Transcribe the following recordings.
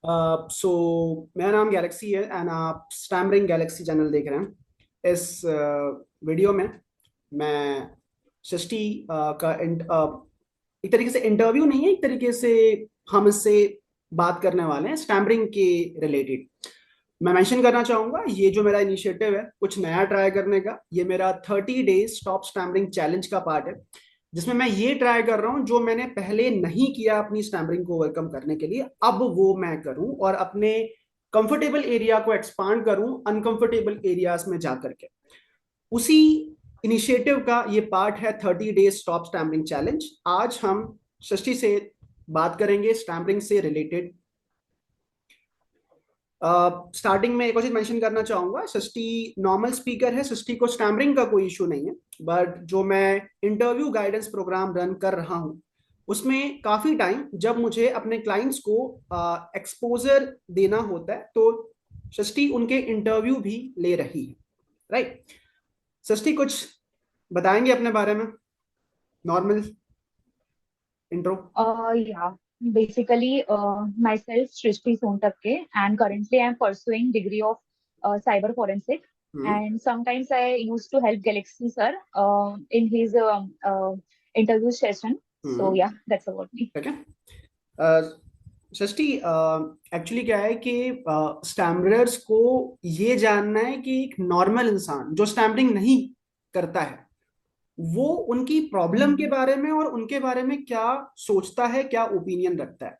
सो मेरा नाम गैलेक्सी है एंड आप स्टैमरिंग गैलेक्सी चैनल देख रहे हैं। इस वीडियो में मैं सृष्टि का एक तरीके से इंटरव्यू नहीं है, एक तरीके से हम इससे बात करने वाले हैं स्टैमरिंग के रिलेटेड। मैं मेंशन करना चाहूंगा ये जो मेरा इनिशिएटिव है कुछ नया ट्राई करने का, ये मेरा 30 डेज स्टॉप स्टैमरिंग चैलेंज का पार्ट है, जिसमें मैं ये ट्राई कर रहा हूं जो मैंने पहले नहीं किया अपनी स्टैमरिंग को ओवरकम करने के लिए, अब वो मैं करूं और अपने कंफर्टेबल एरिया को एक्सपांड करूं अनकंफर्टेबल एरियाज में जाकर के। उसी इनिशिएटिव का ये पार्ट है 30 डेज स्टॉप स्टैमरिंग चैलेंज। आज हम सृष्टि से बात करेंगे स्टैमरिंग से रिलेटेड। स्टार्टिंग में एक और चीज मेंशन करना चाहूंगा, सृष्टि नॉर्मल स्पीकर है, सृष्टि को स्टैमरिंग का कोई इशू नहीं है। बट जो मैं इंटरव्यू गाइडेंस प्रोग्राम रन कर रहा हूं उसमें काफी टाइम जब मुझे अपने क्लाइंट्स को एक्सपोजर देना होता है तो सृष्टि उनके इंटरव्यू भी ले रही है, राइट? सृष्टि कुछ बताएंगे अपने बारे में, normal intro. Yeah, basically, myself Srishti Sontakke, and currently I'm pursuing degree of cyber forensic. Hmm. And sometimes I used to help Galaxy sir in his interview session. So hmm. yeah, that's about me. ठीक है। सृष्टि, actually क्या है कि स्टैमरर्स को ये जानना है कि एक नॉर्मल इंसान जो स्टैमरिंग नहीं करता है वो उनकी प्रॉब्लम के हम्म। बारे में और उनके बारे में क्या सोचता है, क्या ओपिनियन रखता है।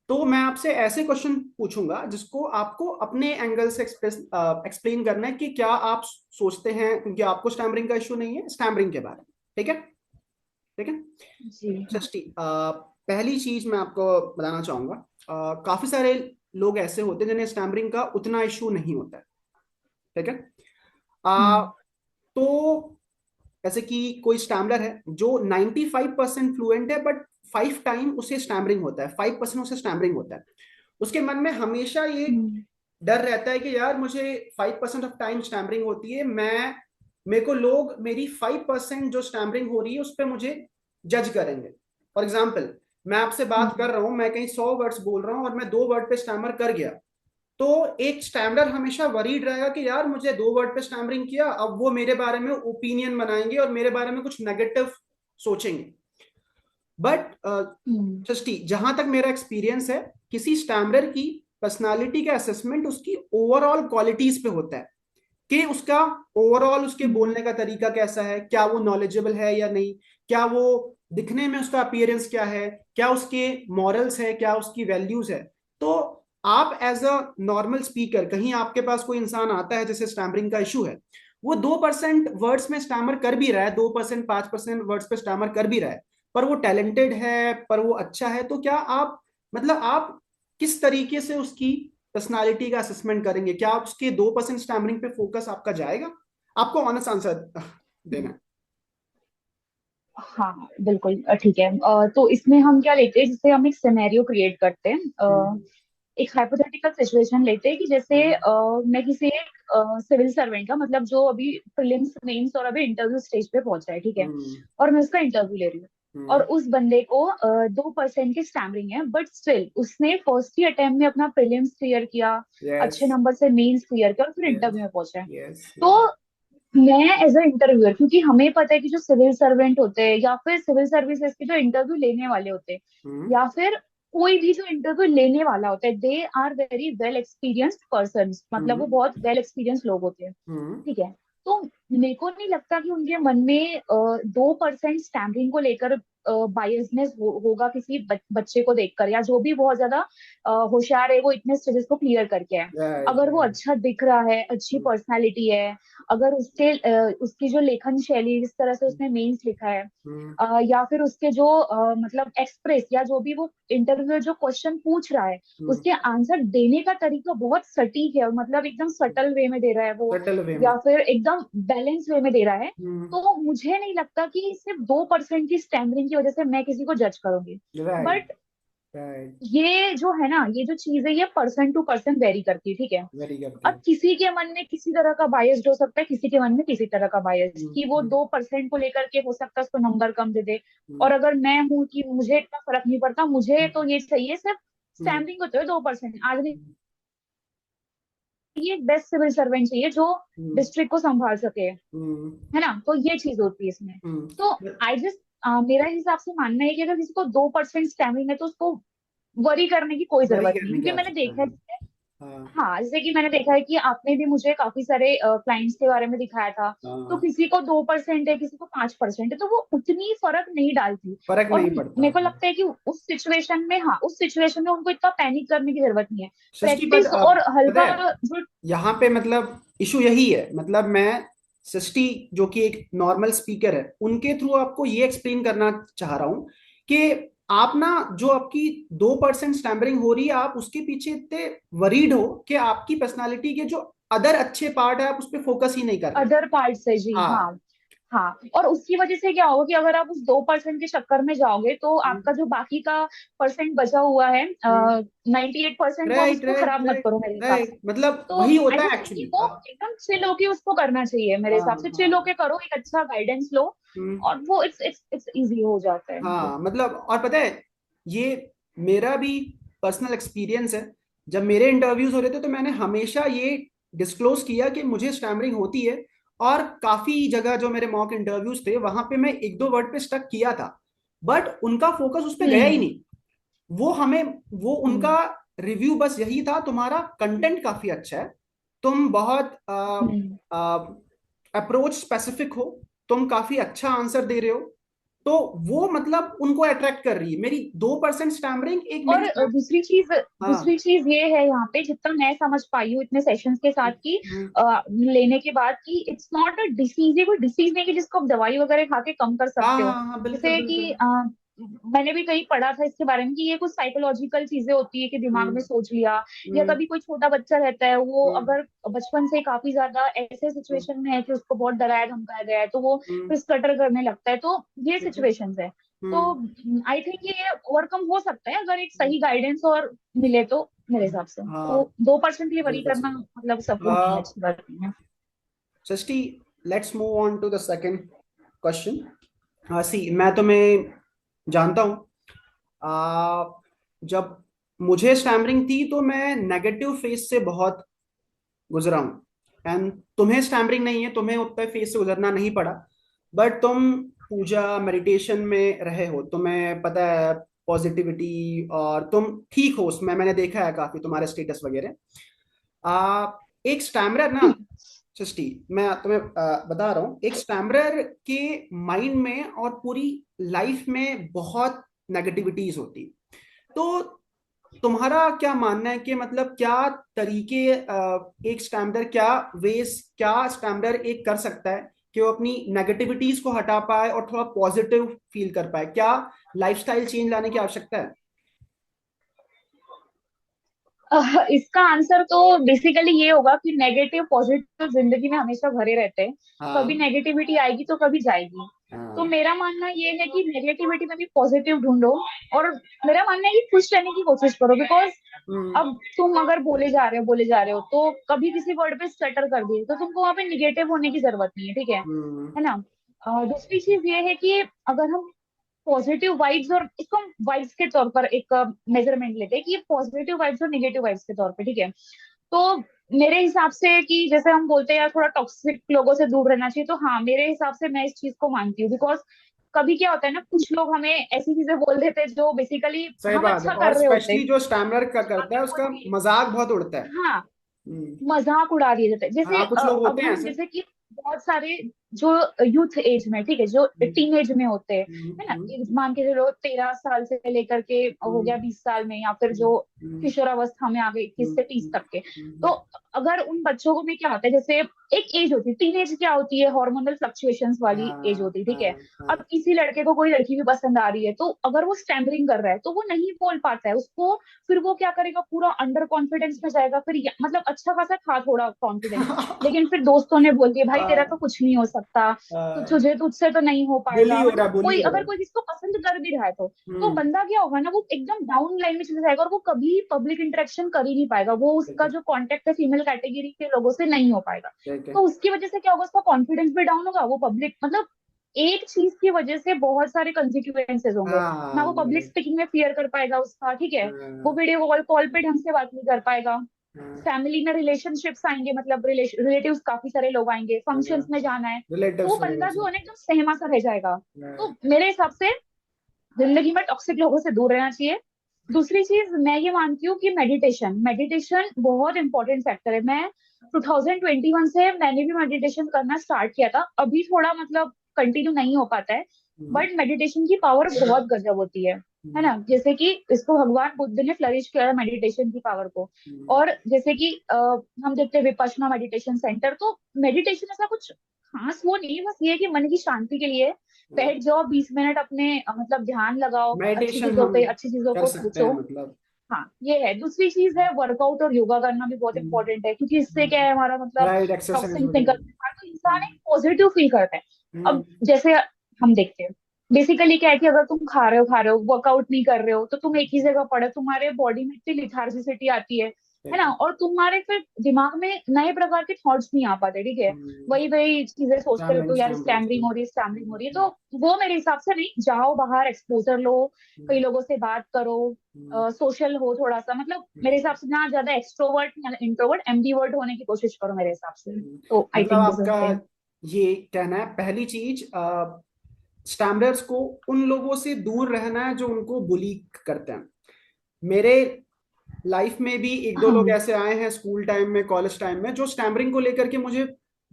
तो मैं आपसे ऐसे क्वेश्चन पूछूंगा जिसको आपको अपने एंगल से एक्सप्लेन करना है कि क्या आप सोचते हैं, क्योंकि आपको स्टैमरिंग का इशू नहीं है, स्टैमरिंग के बारे में। ठीक है? ठीक है। जी हाँ। सृष्टि, पहली चीज मैं आपको बताना चाहूंगा, काफी सारे लोग ऐसे होते हैं जिन्हें स्टैमरिंग का उतना इशू नहीं होता है। ठीक है। आ, हम्म। तो जैसे कि कोई स्टैमलर है जो 95% फ्लुएंट है बट 5 टाइम उसे स्टैमरिंग होता है, 5% उसे स्टैमरिंग होता है। उसके मन में हमेशा ये हम्म। डर रहता है कि यार मुझे 5% ऑफ टाइम स्टैमरिंग होती है, मैं मेरे को लोग मेरी 5% जो स्टैमरिंग हो रही है उस पर मुझे जज करेंगे। फॉर एग्जाम्पल, मैं आपसे बात कर हम्म। रहा हूं, मैं कहीं 100 वर्ड्स बोल रहा हूं और मैं 2 वर्ड पे स्टैमर कर गया, तो एक स्टैमरर हमेशा वरीड रहेगा कि यार मुझे 2 वर्ड पे स्टैमरिंग किया, अब वो मेरे बारे में ओपिनियन बनाएंगे और मेरे बारे में कुछ नेगेटिव सोचेंगे। बट हम्म। सृष्टि, जहां तक मेरा एक्सपीरियंस है, किसी स्टैमरर की पर्सनालिटी का असेसमेंट उसकी ओवरऑल क्वालिटीज पे होता है कि उसका ओवरऑल उसके हम्म। बोलने का तरीका कैसा है, क्या वो नॉलेजेबल है या नहीं, क्या वो दिखने में उसका अपीयरेंस क्या है, क्या उसके मॉरल्स है, क्या उसकी वैल्यूज है। तो आप एज अ नॉर्मल स्पीकर, कहीं आपके पास कोई इंसान आता है जैसे स्टैमरिंग का इशू है, वो 2% वर्ड्स में स्टैमर कर भी रहा है, 2% 5% वर्ड्स पे स्टैमर कर भी रहा है, पर वो टैलेंटेड है, पर वो अच्छा है, तो क्या आप, मतलब आप किस तरीके से उसकी पर्सनालिटी का असेसमेंट करेंगे? क्या आप उसके 2% स्टैमरिंग पे फोकस आपका जाएगा? आपको ऑनेस्ट आंसर देना हम्म। है। हाँ बिल्कुल, ठीक है। तो इसमें हम क्या लेते हैं, जैसे हम एक सिनेरियो क्रिएट करते हैं। हम्म। एक हाइपोथेटिकल सिचुएशन लेते हैं कि जैसे हम्म। मैं किसी एक सिविल सर्वेंट का, मतलब जो अभी प्रीलिम्स मेंस और अभी इंटरव्यू स्टेज पे पहुंचा है, ठीक है, हम्म। और मैं उसका इंटरव्यू ले रही हूँ। और हम्म। उस बंदे को 2% की स्टैमरिंग है, बट स्टिल उसने फर्स्ट ही अटेम्प्ट में अपना प्रीलिम्स क्लियर किया, यस। अच्छे नंबर से मेंस क्लियर किया और फिर यस। इंटरव्यू में पहुंचा है। यस। तो मैं एज अ इंटरव्यूअर, क्योंकि हमें पता है कि जो सिविल सर्वेंट होते हैं या फिर सिविल सर्विसेज के जो इंटरव्यू लेने वाले होते हैं, हम्म। या फिर कोई भी जो इंटरव्यू लेने वाला होता है, they are very well experienced person, मतलब वो हम्म। बहुत वेल एक्सपीरियंस लोग होते हैं। हम्म। ठीक है। तो मेरे को नहीं लगता कि उनके मन में 2% स्टैम्पिंग को लेकर बायसनेस होगा किसी बच्चे को देखकर, या जो भी बहुत ज्यादा होशियार है, वो इतने स्टेजेस को क्लियर करके है। राइट। अगर वो राइट। अच्छा दिख रहा है, अच्छी पर्सनालिटी है, अगर उसकी जो लेखन शैली, जिस तरह से उसने मेंस लिखा है, हम्म। या फिर उसके जो मतलब एक्सप्रेस, या जो भी वो इंटरव्यू जो क्वेश्चन पूछ रहा है, हम्म। उसके आंसर देने का तरीका बहुत सटीक है, मतलब एकदम सटल वे में दे रहा है वो, सटल वे में। या फिर एकदम बैलेंस वे में दे रहा है, हम्म। तो मुझे नहीं लगता कि सिर्फ 2% की स्टैमरिंग की वजह से मैं किसी को जज करूंगी। राइट। But right. ये जो है ना, ये जो चीज है, ये पर्सन टू पर्सन वेरी करती है, ठीक है। वेरी करती अब है। किसी के मन में किसी तरह का बायस हो सकता है, किसी के मन में किसी तरह का बायस, हम्म। कि वो हम्म। 2% को लेकर के हो सकता है उसको नंबर कम दे दे। हम्म। और अगर मैं हूं कि मुझे इतना फर्क नहीं पड़ता, मुझे तो ये चाहिए सिर्फ स्टैम्पिंग होते हुए 2%। आज नहीं, हम्म, ये एक बेस्ट सिविल सर्वेंट चाहिए जो हम्म, डिस्ट्रिक्ट को संभाल सके, हम्म, है ना। तो ये चीज होती है इसमें। तो हम्म, आई जस्ट, मेरा हिसाब से मानना है कि अगर किसी को 2% स्टैम्पिंग है तो उसको वरी करने की कोई वही जरूरत नहीं, करने की क्योंकि मैंने आवश्यकता देखा है, नहीं। हाँ, हाँ, जैसे कि मैंने देखा है कि आपने भी मुझे काफी सारे क्लाइंट्स के बारे में दिखाया था। तो हाँ, किसी को 2% है, किसी को 5% है, तो वो उतनी फर्क नहीं डालती। फर्क और नहीं पड़ता। मेरे को हाँ, लगता है कि उस सिचुएशन में, हाँ, उस सिचुएशन में उनको इतना पैनिक करने की जरूरत नहीं है। सृष्टि प्रैक्टिस और पता हल्का है जो, यहाँ पे मतलब इशू यही है, मतलब मैं सृष्टि जो कि एक नॉर्मल स्पीकर है उनके थ्रू आपको ये एक्सप्लेन करना चाह रहा हूँ कि आप ना, जो आपकी 2% स्टैमरिंग हो रही है, आप उसके पीछे इतने वरीड हो कि आपकी पर्सनालिटी के जो अदर अच्छे पार्ट है आप उस पर फोकस ही नहीं कर रहे। अदर पार्ट से, जी हाँ। हाँ। हाँ, और उसकी वजह से क्या होगा कि अगर आप उस 2% के चक्कर में जाओगे तो आपका जो बाकी का परसेंट बचा हुआ है, 98%, वो आप राइट, उसको राइट, खराब मत राइट, करो मेरे हिसाब से। राइट, मतलब तो वही आई होता है जस्ट थिंक कि एक्चुअली। वो एकदम चिल होके उसको करना चाहिए मेरे हाँ, हिसाब से। चिल हाँ, होके करो, एक अच्छा गाइडेंस लो, हम्म, और वो इट्स इजी हो जाता है, मतलब। हाँ, मतलब और पता है ये मेरा भी पर्सनल एक्सपीरियंस है। जब मेरे इंटरव्यूज हो रहे थे तो मैंने हमेशा ये डिस्क्लोज किया कि मुझे स्टैमरिंग होती है, और काफी जगह जो मेरे मॉक इंटरव्यूज थे वहां पे मैं एक दो वर्ड पे स्टक किया था, बट उनका फोकस उस पे गया ही हम्म। नहीं। वो हमें वो हम्म। उनका रिव्यू बस यही था, तुम्हारा कंटेंट काफी अच्छा है, तुम बहुत हम्म। अप्रोच स्पेसिफिक हो, तुम काफी अच्छा आंसर दे रहे हो। तो वो मतलब उनको अट्रैक्ट कर रही है मेरी 2% स्टैमरिंग, एक और मेरी। हाँ, दूसरी चीज ये है यहाँ पे, जितना मैं समझ पाई हूँ इतने सेशंस के साथ की, हम्म, लेने के बाद, कि इट्स नॉट अ डिसीज, ये कोई डिसीज नहीं कि जिसको आप दवाई वगैरह खा के कम कर हाँ, सकते हो। हाँ, हाँ, बिल्कुल, जैसे कि बिल्कुल, मैंने भी कहीं पढ़ा था इसके बारे में कि ये कुछ साइकोलॉजिकल चीजें होती है कि दिमाग हम्म, में सोच लिया, या हम्म, कभी कोई छोटा बच्चा रहता है, वो हम्म, अगर बचपन से काफी ज्यादा ऐसे हम्म, सिचुएशन में है कि उसको बहुत डराया धमकाया गया है, तो वो हम्म, फिर स्टटर करने लगता है। तो ये ठीक है, सिचुएशंस है। तो हम्म, आई थिंक ये ओवरकम हो सकता है अगर एक सही गाइडेंस और मिले तो, मेरे हिसाब से। तो हाँ, 2% के लिए वरी बिल्कुल करना सही। मतलब सबको नहीं है, अच्छी बात नहीं है। Srishti, let's move on to the second question. हाँ सी, मैं तुम्हें जानता हूँ। आ, जब मुझे स्टैमरिंग थी तो मैं नेगेटिव फेस से बहुत गुजरा हूँ, एंड तुम्हें स्टैमरिंग नहीं है, तुम्हें उतने फेस से गुजरना नहीं पड़ा, बट तुम पूजा मेडिटेशन में रहे हो, तुम्हें पता है पॉजिटिविटी, और तुम ठीक हो उसमें, मैंने देखा है काफी तुम्हारे स्टेटस वगैरह। एक स्टैमरर ना, हम्म। सृष्टि, मैं तुम्हें बता रहा हूँ, एक स्टैमरर के माइंड में और पूरी लाइफ में बहुत नेगेटिविटीज होती। तो तुम्हारा क्या मानना है कि मतलब क्या तरीके, एक स्टैमरर क्या वेज, क्या स्टैमरर एक कर सकता है कि वो अपनी नेगेटिविटीज को हटा पाए और थोड़ा पॉजिटिव फील कर पाए? क्या लाइफस्टाइल चेंज लाने की आवश्यकता है? इसका आंसर तो बेसिकली ये होगा कि नेगेटिव पॉजिटिव जिंदगी में हमेशा भरे रहते हैं। कभी हाँ, नेगेटिविटी आएगी तो कभी जाएगी। तो हाँ, मेरा मानना ये है कि नेगेटिविटी में भी पॉजिटिव ढूंढो, और मेरा मानना है कि खुश रहने की कोशिश करो। बिकॉज हम्म, अब तुम अगर बोले जा रहे हो तो कभी किसी वर्ड पे स्टटर कर दिए, तो तुमको वहां पे निगेटिव होने की जरूरत नहीं है, ठीक हम्म, है ना। दूसरी चीज ये है कि अगर हम पॉजिटिव वाइब्स, और इसको हम वाइब्स के तौर पर एक मेजरमेंट लेते हैं कि ये पॉजिटिव वाइब्स और नेगेटिव वाइब्स के तौर पे, ठीक है। तो मेरे हिसाब से कि जैसे हम बोलते हैं यार थोड़ा टॉक्सिक लोगों से दूर रहना चाहिए, तो हाँ, मेरे हिसाब से मैं इस चीज को मानती हूँ। बिकॉज कभी क्या होता है ना, कुछ लोग हमें ऐसी चीजें बोल देते हैं जो बेसिकली सही हम बात है, अच्छा और कर रहे होते स्पेशली हैं, जो स्टैमरर का करता आगे है बोल उसका के, मजाक बहुत उड़ता है। हाँ, हम्म, मजाक उड़ा दिए जाते हैं। जैसे हाँ, कुछ लोग होते अब हैं हम ऐसे। जैसे कि बहुत सारे जो यूथ एज में, ठीक है, जो हम्म, टीन एज में होते हैं, है ना, हम्म, मान के चलो 13 साल से लेकर के हो हम्म, गया 20 साल में, या फिर हम्म, जो हम्म, किशोरावस्था में आ गए हम्म, 21 से 30 तक के। तो हम्म, अगर उन बच्चों को में क्या होता है, जैसे एक एज होती है टीन एज, क्या होती है, हार्मोनल फ्लक्चुएशंस वाली एज हाँ, होती है, ठीक है। हाँ, हाँ, अब किसी लड़के को कोई लड़की भी पसंद आ रही है, तो अगर वो स्टैमरिंग कर रहा है तो वो नहीं बोल पाता है उसको, फिर वो क्या करेगा, पूरा अंडर कॉन्फिडेंस में जाएगा, फिर मतलब अच्छा खासा था थोड़ा कॉन्फिडेंस, लेकिन फिर दोस्तों ने बोल दिया भाई तेरा तो हाँ, कुछ नहीं हो सकता, तो हाँ, तुझे तुझसे तो नहीं हो बुली पाएगा, हो रहा, मतलब बुली कोई हो रहा। अगर कोई किसको पसंद कर भी रहा है तो हम्म, बंदा क्या होगा ना, वो एकदम डाउन लाइन में चले जाएगा, और वो कभी पब्लिक इंटरेक्शन कर ही नहीं पाएगा, वो ठीक उसका है, जो कांटेक्ट है फीमेल कैटेगरी के लोगों से नहीं हो पाएगा। ठीक है, तो उसकी वजह से क्या होगा, उसका कॉन्फिडेंस भी डाउन होगा, वो पब्लिक मतलब एक चीज की वजह से बहुत सारे कंसिक्वेंसेस होंगे। ना हाँ वो पब्लिक मेरे स्पीकिंग में फियर कर पाएगा उसका, ठीक है। वो हाँ, वीडियो कॉल कॉल पे ढंग से बात नहीं कर पाएगा। हाँ, फैमिली में रिलेशनशिप्स आएंगे, मतलब रिलेटिव्स काफी सारे लोग आएंगे, फंक्शंस में जाना है, तो वो रिलेटिव्स वगैरह बंदा जो से। है ना एकदम सहमा सा रह जाएगा। तो हाँ, मेरे हिसाब से जिंदगी में टॉक्सिक लोगों से दूर रहना चाहिए। दूसरी चीज मैं ये मानती हूँ कि मेडिटेशन मेडिटेशन बहुत इंपॉर्टेंट फैक्टर है। मैं 2021 से मैंने भी मेडिटेशन करना स्टार्ट किया था, अभी थोड़ा मतलब कंटिन्यू नहीं हो पाता है। हम्म, बट मेडिटेशन की पावर बहुत गजब होती है हम्म, ना। जैसे कि इसको भगवान बुद्ध ने फ्लरिश किया है मेडिटेशन की पावर को। हम्म, और जैसे कि हम देखते हैं विपश्यना मेडिटेशन सेंटर, तो मेडिटेशन ऐसा कुछ खास वो नहीं है, बस ये है कि मन की शांति के लिए हाँ। बैठ जाओ, 20 मिनट अपने मतलब ध्यान लगाओ, अच्छी मेडिटेशन चीजों हम पे अच्छी चीजों कर को सकते हैं सोचो। मतलब। हाँ ये है। दूसरी चीज है वर्कआउट और योगा करना भी बहुत इंपॉर्टेंट है, क्योंकि इससे क्या है हमारा मतलब राइट, एक्सरसाइज टॉक्सिन्स निकलते वगैरह। हैं, तो इंसान एक पॉजिटिव फील करता है। हम्म, अब जैसे हम देखते हैं, बेसिकली क्या है कि अगर तुम खा रहे हो वर्कआउट नहीं कर रहे हो, तो तुम एक ही जगह पड़े, तुम्हारे बॉडी में इतनी लिथार्जिसिटी आती है ना, और तुम्हारे फिर दिमाग में नए प्रकार के थॉट्स नहीं आ पाते, ठीक है। वही वही चीजें सोचते रहते स्टैमरिंग हो, यार स्टैमरिंग स्टैमरिंग हो रही है, स्टैमरिंग हो रही है। तो वो मेरे हिसाब से नहीं, जाओ बाहर एक्सपोजर लो, कई लोगों से बात करो, सोशल हो थोड़ा सा, मतलब मेरे हिसाब से ना ज्यादा एक्सट्रोवर्ट या इंट्रोवर्ट, एम्बीवर्ट होने की कोशिश करो मेरे हिसाब से। तो आई मतलब थिंक दिस इज आपका थिंग। ये कहना है, पहली चीज स्टैंडर्ड्स को उन लोगों से दूर रहना है जो उनको बुली करते हैं। मेरे लाइफ में भी एक दो लोग हाँ ऐसे आए हैं स्कूल टाइम में, कॉलेज टाइम में, जो स्टैमरिंग को लेकर के मुझे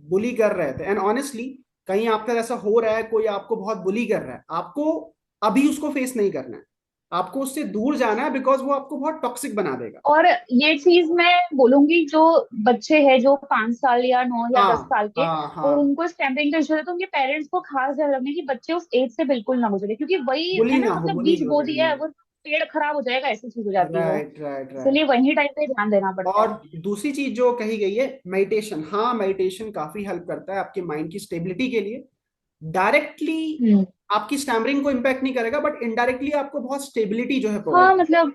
बुली कर रहे थे। एंड ऑनेस्टली, कहीं आपका ऐसा हो रहा है, कोई आपको बहुत बुली कर रहा है, आपको अभी उसको फेस नहीं करना है, आपको उससे दूर जाना है, बिकॉज वो आपको बहुत टॉक्सिक बना देगा। और ये चीज मैं बोलूंगी, जो बच्चे हैं जो 5 साल या 9 या 10 साल के, हाँ, और हाँ, उनको स्टैम्पिंग का इशू है, तो उनके पेरेंट्स को खास ध्यान रखना है कि बच्चे उस एज से बिल्कुल ना गुजरे, क्योंकि वही बुली है ना, ना हो, मतलब बुली बीज हो बो रहे दिया है, हैं। अगर पेड़ खराब हो जाएगा ऐसी चीज हो जाती है वो। Right, right, right. इसलिए वही टाइम पे ध्यान देना पड़ता और है। दूसरी चीज जो कही गई है, मेडिटेशन, हाँ मेडिटेशन काफी हेल्प करता है आपके माइंड की स्टेबिलिटी के लिए। डायरेक्टली हम्म। आपकी स्टैमरिंग को इम्पैक्ट नहीं करेगा, बट इनडायरेक्टली आपको बहुत स्टेबिलिटी जो है हाँ प्रोवाइड। मतलब,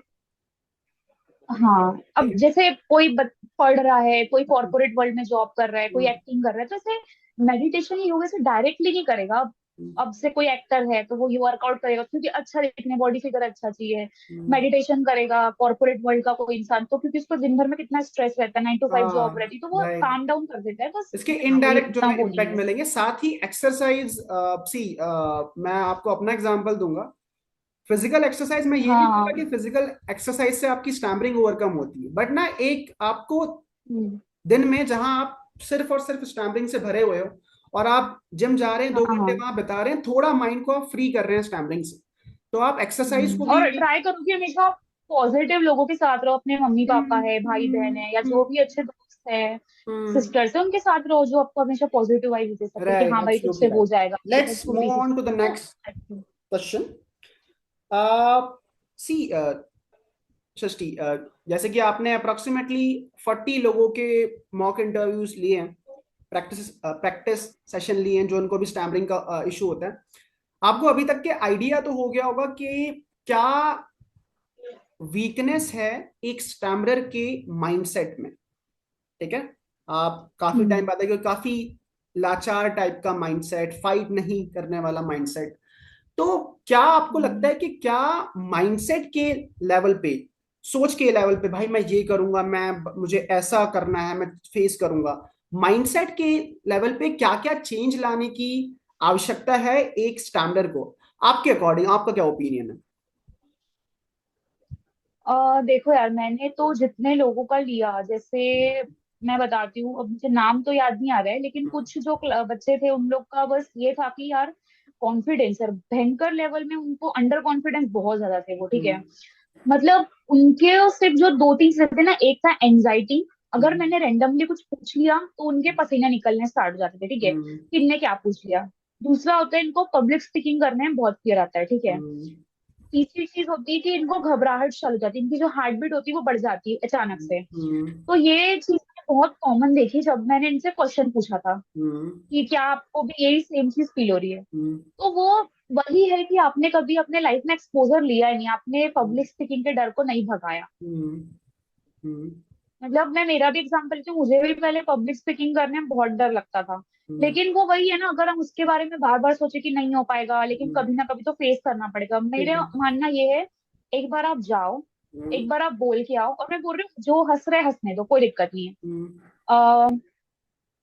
हाँ अब जैसे कोई पढ़ रहा है, कोई कॉर्पोरेट वर्ल्ड में जॉब कर रहा है, कोई एक्टिंग कर रहा है, तो ऐसे मेडिटेशन योगा से डायरेक्टली नहीं करेगा। अब से कोई एक्टर है तो वो वर्कआउट करेगा क्योंकि अच्छा दिखने, बॉडी फिगर अच्छा चाहिए, मेडिटेशन करेगा। कॉर्पोरेट वर्ल्ड का कोई इंसान तो क्योंकि उसको दिन भर में कितना स्ट्रेस रहता है, 9 to 5 जॉब हाँ, रहती है, तो वो राइट। काम डाउन कर देता है बस। इसके हाँ वही, इनडायरेक्ट जो इतना है वो नहीं इम्पैक्ट है। मिलेंगे, साथ ही एक्सरसाइज। सी, मैं आपको अपना एग्जांपल दूंगा। फिजिकल एक्सरसाइज, मैं ये नहीं बोलता हाँ। कि फिजिकल एक्सरसाइज से आपकी स्टैमरिंग ओवरकम होती है, बट ना एक आपको हम्म, दिन में जहां आप सिर्फ और सिर्फ स्टैमरिंग से भरे हुए हो, और आप जिम जा रहे हैं, दो हाँ घंटे हाँ। वहां बिता रहे हैं, थोड़ा माइंड को आप फ्री कर रहे हैं स्टैमरिंग से, तो आप एक्सरसाइज को भी और एक। ट्राई करो कि हमेशा पॉजिटिव लोगों के साथ रहो, अपने मम्मी पापा हम्म, है, भाई बहन हम्म, है, या जो भी अच्छे दोस्त है, हम्म, सिस्टर्स है, उनके साथ रहो, जो आपको हमेशा पॉजिटिव वाइब दे सकते हैं कि राइट, हाँ भाई एब्सोल्युटली तुझसे हो राइट। जाएगा, ये तो लेट्स छोटी मूव सी ऑन चीज टू द है तो। Next question. सी, सृष्टि, जैसे कि आपने अप्रोक्सीमेटली 40 लोगों के मॉक इंटरव्यूज लिए हैं, प्रैक्टिस सेशन लिए हैं, जो उनको भी स्टैमरिंग का इशू होता है। आपको अभी तक के आइडिया तो हो गया होगा कि क्या वीकनेस है एक स्टैमरर के माइंडसेट में। ठीक है, आप काफी टाइम हम्म बाद कि काफी लाचार टाइप का माइंडसेट, फाइट नहीं करने वाला माइंडसेट। तो क्या आपको लगता हम्म। है कि क्या माइंडसेट के लेवल पे, सोच के लेवल पे, भाई मैं ये करूंगा, मैं मुझे ऐसा करना है, मैं फेस करूंगा, माइंडसेट के लेवल पे क्या क्या चेंज लाने की आवश्यकता है एक स्टैंडर्ड को, आपके अकॉर्डिंग आपका क्या ओपिनियन है? देखो यार, मैंने तो जितने लोगों का लिया, जैसे मैं बताती हूँ, अब मुझे नाम तो याद नहीं आ रहा है, लेकिन कुछ जो बच्चे थे उन लोग का बस ये था कि यार कॉन्फिडेंस यार भयंकर लेवल में, उनको अंडर कॉन्फिडेंस बहुत ज्यादा थे वो, ठीक है। हम्म, मतलब उनके सिर्फ जो दो तीन चीजें थे ना, एक था एंजाइटी, अगर हम्म, मैंने रेंडमली कुछ पूछ लिया तो उनके पसीने निकलने स्टार्ट हो जाते थे, ठीक है, हम्म, कि इनने क्या पूछ लिया। दूसरा होता है इनको पब्लिक स्पीकिंग करने में बहुत फियर आता है, ठीक है। हम्म, तीसरी चीज होती है कि इनको घबराहट चालू हो जाती है, इनकी जो हार्ट बीट होती है वो बढ़ जाती है अचानक से। हम्म, तो ये चीज बहुत कॉमन देखी जब मैंने इनसे क्वेश्चन पूछा था हम्म, कि क्या आपको भी यही सेम चीज फील हो रही है। हम्म, तो वो वही है कि आपने कभी अपने लाइफ में एक्सपोजर लिया ही नहीं, आपने हम्म, पब्लिक स्पीकिंग के डर को नहीं भगाया। हम्म, हम्म, मतलब मैं मेरा भी एग्जांपल दूं, मुझे भी पहले पब्लिक स्पीकिंग करने में बहुत डर लगता था। हम्म, लेकिन वो वही है ना, अगर हम उसके बारे में बार बार सोचे कि नहीं हो पाएगा, लेकिन हम्म, कभी ना कभी तो फेस करना पड़ेगा। ठीक मेरा है। मानना ये है, एक बार आप जाओ, हम्म, एक बार आप बोल के आओ, और मैं बोल रही हूँ जो हंस रहे हंसने दो, कोई दिक्कत नहीं हम्म, है।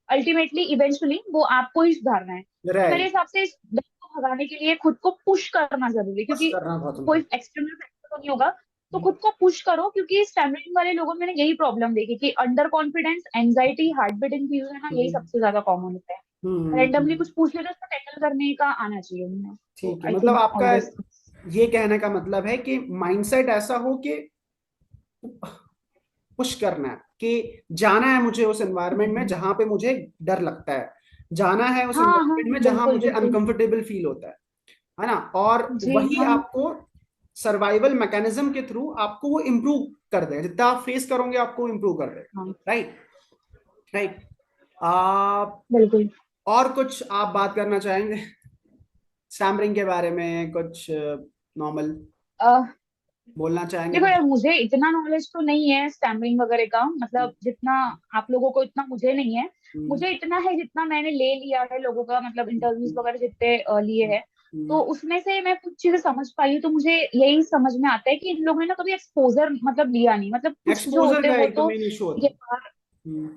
अल्टीमेटली इवेंचुअली वो आपको ही सुधारना है। तो मेरे राइट। हिसाब से इस डर को भगाने के लिए खुद को पुश करना जरूरी है, बस क्योंकि करना बहुत कोई इम्पोर्टेंट। एक्सटर्नल फैक्टर तो नहीं होगा। तो खुद को पुश करो, क्योंकि स्टैमरिंग वाले लोगों में मैंने यही प्रॉब्लम देखी कि under confidence, anxiety, heart beating चीजें है ना, यही हम्म, सबसे ज्यादा कॉमन होता है। रैंडमली हम्म, कुछ पूछ लेते, उसको टैकल करने का आना चाहिए उन्हें। तो ठीक है, आई मतलब थिंक आपका ऑलवेज। ये कहने का मतलब है कि माइंडसेट ऐसा हो कि पुश करना है, कि जाना है मुझे उस एनवायरनमेंट में जहां पे मुझे डर लगता है, जाना है उस हाँ हाँ, एनवायरनमेंट में जहां बिल्कुल मुझे बिल्कुल। अनकंफर्टेबल फील होता है ना। और जी वही हाँ। आपको सर्वाइवल मैकेनिज्म के थ्रू आपको वो इम्प्रूव कर दे, जितना आप फेस करोगे आपको इम्प्रूव कर देगा। हाँ राइट, राइट। आप बिल्कुल। और कुछ आप बात करना चाहेंगे स्टैमरिंग के बारे में, कुछ नॉर्मल बोलना चाहेंगे देखो कुछ? यार, मुझे इतना नॉलेज तो नहीं है स्टैमरिंग वगैरह का, मतलब जितना आप लोगों को इतना मुझे नहीं है। हम्म, मुझे इतना है जितना मैंने ले लिया है लोगों का, मतलब इंटरव्यूज वगैरह जितने लिए हैं, तो उसमें से मैं कुछ चीजें समझ पाई हूँ। तो मुझे यही समझ में आता है कि इन लोगों ने ना कभी एक्सपोजर मतलब लिया नहीं, मतलब कुछ जो एक्सपोजर होते हैं का वो एक तो तो मेन इशू होता ये है। हम्म,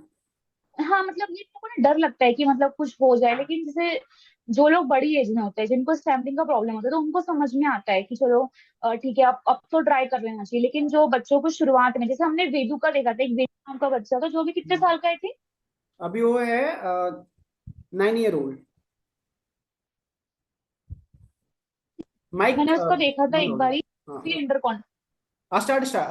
हाँ, मतलब ये लोगों को ना डर लगता है कि मतलब कुछ हो जाए, लेकिन जैसे जो लोग बड़ी एज में होते हैं, जिनको स्टैम्पिंग का प्रॉब्लम होता है, तो उनको समझ में आता है कि चलो ठीक है, अब तो ट्राई कर लेना चाहिए। लेकिन जो बच्चों को शुरुआत में, जैसे हमने वेदू का देखा था, एक वेदू नाम का बच्चा था जो भी कितने हम्म। साल का है थे। अभी वो है 9 ईयर ओल्ड। माइक मैंने उसको देखा था बंद एक हो बारी, गया। हाँ, काफी अंडर स्टार्ट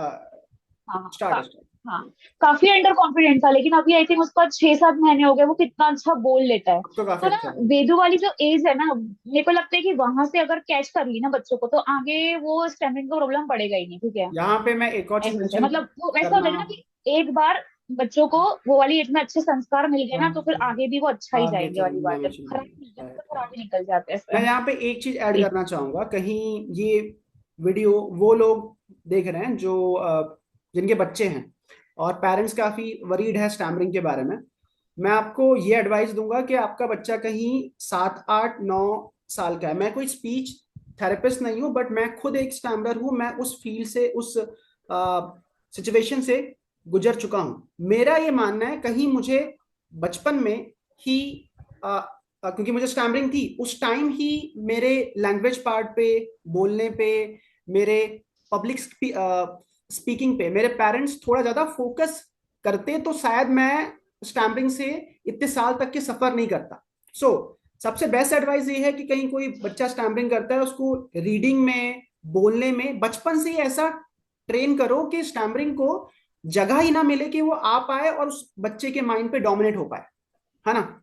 हाँ स्टार्ट स्टार्ट। हाँ, काफी अंडर कॉन्फिडेंट था, लेकिन अभी आई थिंक उसका 6-7 महीने हो गए, वो कितना अच्छा बोल लेता है। अब तो काफी तो ना अच्छा है। वेदू वाली जो एज है ना, मेरे को लगता है कि वहां से अगर कैच कर ली ना बच्चों को, तो आगे वो स्टैमिना का प्रॉब्लम पड़ेगा ही नहीं, ठीक है। यहाँ पे मैं एक और चीज ऐसे से मेंशन मतलब वो वैसा हो करना। जाएगा ना कि एक बार बच्चों को वो वाली एज में अच्छे संस्कार मिल गए ना, तो फिर हाँ, आगे भी वो अच्छा ही आगे जाएंगे, चल वाली मैं बात है। मेंशन खराब नहीं करूंगा। जाते, तो खराब ही निकल जाते हैं मैं ऐसे। यहाँ पे एक चीज ऐड जी। करना चाहूंगा, कहीं ये वीडियो वो लोग देख रहे हैं जो जिनके बच्चे हैं और पेरेंट्स काफी वरीड है स्टैमरिंग के बारे में। मैं आपको ये एडवाइस दूंगा कि आपका बच्चा कहीं 7, 8, 9 साल का है। मैं कोई स्पीच थेरेपिस्ट नहीं हूँ, बट मैं खुद एक स्टैमरर हूँ। मैं उस फील्ड से, उस सिचुएशन से गुजर चुका हूँ। मेरा ये मानना है कहीं मुझे बचपन में ही क्योंकि मुझे स्टैमरिंग थी उस टाइम ही, मेरे लैंग्वेज पार्ट पे, बोलने पे, मेरे पब्लिक स्पीकिंग पे मेरे पेरेंट्स थोड़ा ज्यादा फोकस करते, तो शायद मैं स्टैमरिंग से इतने साल तक के सफर नहीं करता। सो सबसे बेस्ट एडवाइस ये है कि कहीं कोई बच्चा स्टैमरिंग करता है, उसको रीडिंग में, बोलने में बचपन से ही ऐसा ट्रेन करो कि स्टैमरिंग को जगह ही ना मिले, कि वो आ पाए और उस बच्चे के माइंड पे डोमिनेट हो पाए, है ना।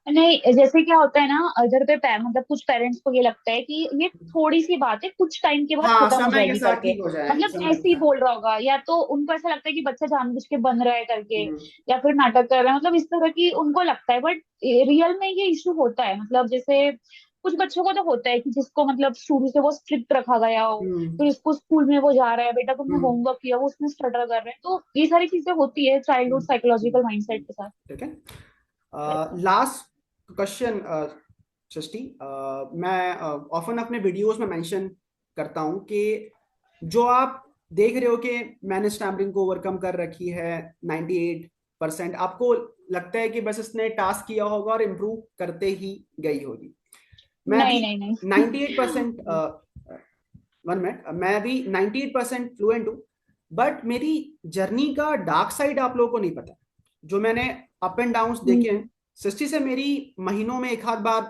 नहीं, जैसे क्या होता है ना, इधर पे मतलब कुछ पेरेंट्स को ये लगता है कि ये थोड़ी सी बात है, कुछ टाइम के बाद हाँ, खत्म हो समय के जाएगी साथ करके, ठीक हो जाएगी, मतलब समय के ऐसे ही साथ। बोल रहा होगा, या तो उनको ऐसा लगता है कि बच्चा जानबूझ के बन रहा है करके, हम्म, या फिर नाटक कर रहा है, मतलब इस तरह की उनको लगता है। बट रियल में ये इशू होता है, मतलब जैसे कुछ बच्चों को तो होता है कि जिसको मतलब शुरू से वो स्ट्रिक्ट रखा गया हो, हम्म, फिर इसको स्कूल में वो जा रहा है, बेटा तुमने हम्म, होमवर्क किया, वो उसमें स्टटर कर रहे हैं, तो ये सारी चीजें होती है चाइल्डहुड साइकोलॉजिकल माइंडसेट के साथ। ठीक है। लास्ट क्वेश्चन सृष्टि, मैं ऑफन अपने वीडियोस में मेंशन करता हूं कि जो आप देख रहे हो कि मैंने स्टैम्परिंग को ओवरकम कर रखी है 98%, आपको लगता है कि बस इसने टास्क किया होगा और इम्प्रूव करते ही गई होगी। मैं नहीं अभी नहीं नहीं। 98%, 1 मिनट, मैं अभी 98% फ्लुएंट हूँ, बट मेरी जर्नी का डार्क साइड आप लोगों को नहीं पता। जो मैंने अप एंड डाउन्स देखे हैं, सृष्टि से मेरी महीनों में एक आध बार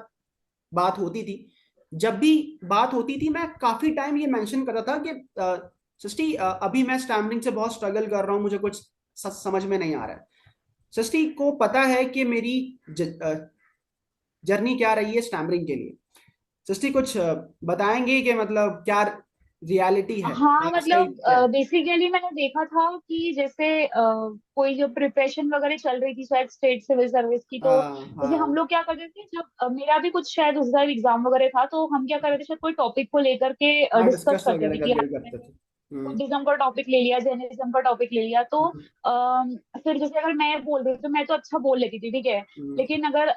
बात होती थी। जब भी बात होती थी मैं काफी टाइम ये मेंशन करता था कि सृष्टि अभी मैं स्टैमरिंग से बहुत स्ट्रगल कर रहा हूँ, मुझे कुछ समझ में नहीं आ रहा है। सृष्टि को पता है कि मेरी जर्नी क्या रही है स्टैमरिंग के लिए। सृष्टि कुछ बताएंगे कि मतलब क्या रियलिटी है, हाँ, डार्क मतलब साइड क्या है? बेसिकली मैंने देखा था कि जैसे कोई जो प्रिपरेशन वगैरह चल रही थी शायद स्टेट सिविल सर्विस की, तो हाँ, जैसे हम हाँ, लोग क्या करते थे, जब मेरा भी कुछ शायद उस एग्जाम वगैरह था, तो हम क्या कर रहे थे, शायद कोई टॉपिक को लेकर के हाँ, डिस्कस डिस्कस करते वगैरह थे कि करके यार भी करते थे। बुद्धिज्म का टॉपिक ले लिया, जैनिज्म का टॉपिक ले लिया, तो फिर जैसे अगर मैं बोल रही हूँ तो मैं तो अच्छा बोल लेती थी, ठीक है। लेकिन अगर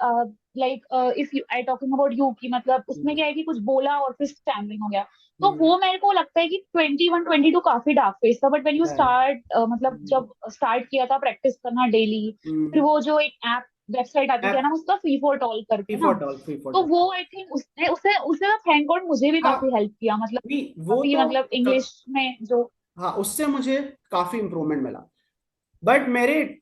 like if I talking about you, की मतलब उसमें क्या है कि कुछ बोला और फिर स्टैमरिंग हो गया, तो वो मेरे को लगता है कि 21 22 काफी डार्क फेज था, बट व्हेन यू स्टार्ट मतलब जब स्टार्ट किया था प्रैक्टिस करना डेली, फिर वो जो एक ऐप वेबसाइट आती थी ना उसका फ्री फॉर टॉल फी करके फॉर ना, टॉल, फी फॉर तो टॉल। वो आई थिंक उसने उसे उसे थैंक गॉड मुझे भी हाँ, काफी हेल्प किया, मतलब नहीं वो अभी तो मतलब इंग्लिश में जो। हाँ, उससे मुझे काफी इम्प्रूवमेंट मिला। बट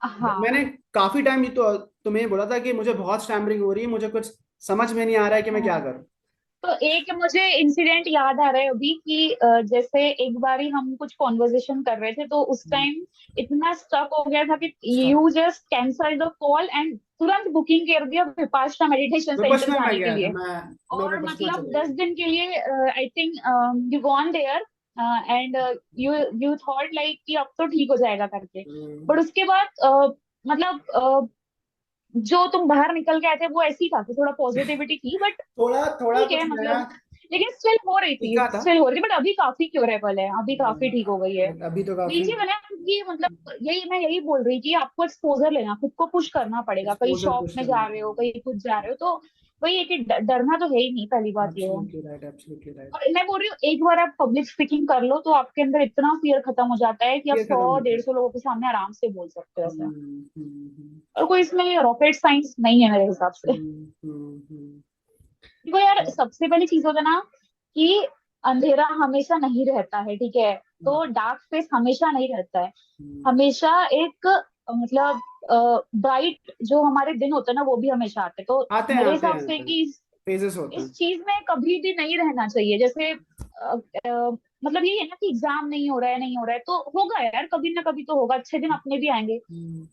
हाँ, मैंने काफी टाइम ये तो तुम्हें बोला था कि मुझे बहुत स्टैमरिंग हो रही है, मुझे कुछ समझ में नहीं आ रहा है कि मैं क्या हाँ। करूं। तो एक मुझे इंसिडेंट याद आ रहा है अभी कि जैसे एक बारी हम कुछ कॉन्वर्जेशन कर रहे थे, तो उस टाइम इतना स्टक हो गया था कि stuck, you just cancel the call and तुरंत बुकिंग कर दिया विपाशना मेडिटेशन सेंटर विपश्यना में जाने के गया था लिए। मैं और विपश्यना मतलब चले गया। 10 दिन के लिए I think you gone there and you you thought like कि अब तो ठीक हो जाएगा करके, हम्म, बट उसके बाद मतलब जो तुम बाहर निकल के आए थे वो ऐसी था कि थोड़ा पॉजिटिविटी थी, बट थोड़ा थोड़ा ठीक कुछ है नया मतलब, लेकिन स्टिल हो रही थी, सीखा था। स्टिल हो रही थी, बट अभी काफी क्योरेबल है, अभी काफी ठीक हो गई है। अभी तो काफी लीजिए मैंने ये मतलब यही मैं यही बोल रही कि आपको एक्सपोजर लेना, खुद को पुश करना पड़ेगा, कहीं एक्सपोजर शॉप पुश में करना जा रहे हो, कहीं कुछ जा रहे हो, तो वही है कि डरना तो है ही नहीं, पहली पड़ेगा। बात ये है। Absolutely right, absolutely right. और मैं बोल रही हूँ एक बार आप पब्लिक स्पीकिंग कर लो तो आपके अंदर इतना फियर खत्म हो जाता है कि आप ये सौ खत्म होता है। 150 लोगों के सामने आराम से बोल सकते हो ऐसे। हम्म, हम्म, और कोई इसमें रॉकेट साइंस नहीं है मेरे हिसाब से। हम्म। देखो यार, सबसे पहली चीज होता है ना कि अंधेरा हमेशा नहीं रहता है, ठीक है। तो डार्क स्पेस हमेशा नहीं रहता है, हम्म, हमेशा एक मतलब ब्राइट जो हमारे दिन होते हैं ना वो भी हमेशा आते हैं, तो आते हैं मेरे आते हिसाब हैं से आते हैं, कि फेजेस होते इस हैं। चीज में कभी भी नहीं रहना चाहिए। जैसे मतलब ये है ना कि एग्जाम नहीं हो रहा है, नहीं हो रहा है, तो होगा यार, कभी ना कभी तो होगा, अच्छे दिन अपने भी आएंगे।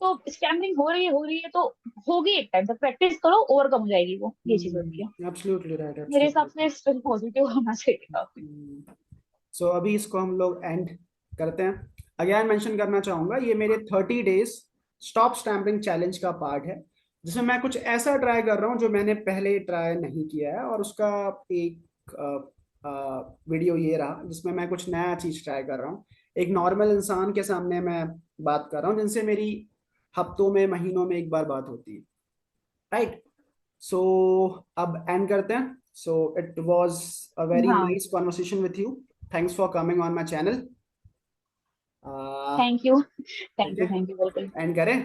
तो स्टैमरिंग हो रही है तो होगी, एक टाइम तक प्रैक्टिस करो ओवरकम हो जाएगी वो, ये चीज होती है। एब्सोल्युटली राइट, मेरे हिसाब एब्सोल्युटली। से स्टिल पॉजिटिव होना चाहिए काफी। सो अभी इसको हम लोग एंड करते हैं। अगेन मेंशन करना चाहूंगा, ये मेरे 30 डेज स्टॉप स्टैम्पिंग चैलेंज का पार्ट है, जिसमें मैं कुछ ऐसा ट्राई कर रहा हूँ जो मैंने पहले ट्राई नहीं किया है। और उसका एक वीडियो ये रहा जिसमें मैं कुछ नया चीज ट्राई कर रहा हूँ। एक नॉर्मल इंसान के सामने मैं बात कर रहा हूँ जिनसे मेरी हफ्तों में महीनों में एक बार बात होती है, राइट। सो अब एंड करते हैं। So it was a very हाँ, nice conversation with you. Thanks for coming on my channel. Thank you ठीक है, थैंक यू बिल्कुल। एंड करें।